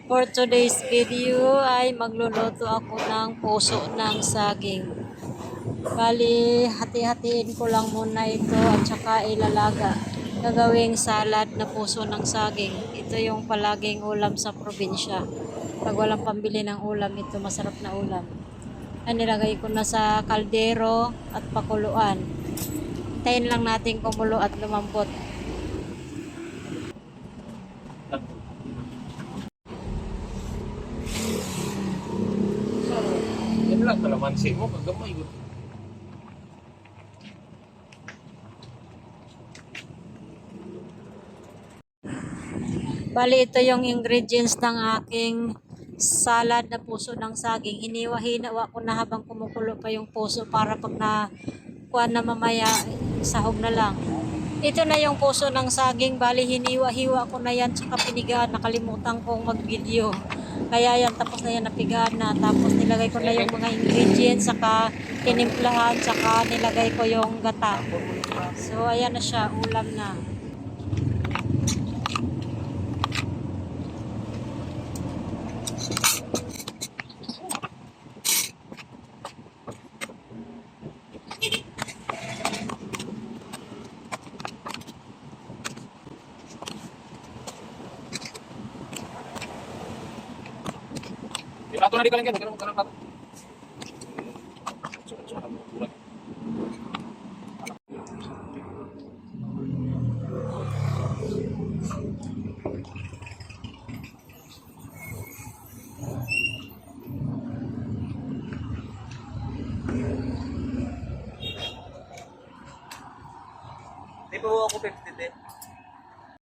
For today's video ay magluluto ako ng puso ng saging. Bali, hati-hatiin ko lang muna ito at saka ilalaga. Gagawing salad na puso ng saging. Ito yung palaging ulam sa probinsya. Pag walang pambili ng ulam, ito masarap na ulam. Nilagay ko na sa kaldero at pakuluan. Hintayin lang natin kumulo at lumambot. Yan lang, kalamansi mo, kagamay ko. Bali, ito yung ingredients ng aking salad na puso ng saging. Hiniwa-hinawa ko na habang kumukulo pa yung puso para pag kuha na mamaya, sahog na lang. Ito na yung puso ng saging. Bali, hiniwa-hiwa ko na yan tsaka pinigaan. Nakalimutan kong mag-video. Kaya yan, tapos na yan, napigaan na. Tapos nilagay ko na yung mga ingredients, saka tinimplahan, saka nilagay ko yung gata. So, ayan na siya, ulam na. Ato na di ka lang yan, ganun ka lang natin. Di po ako 50.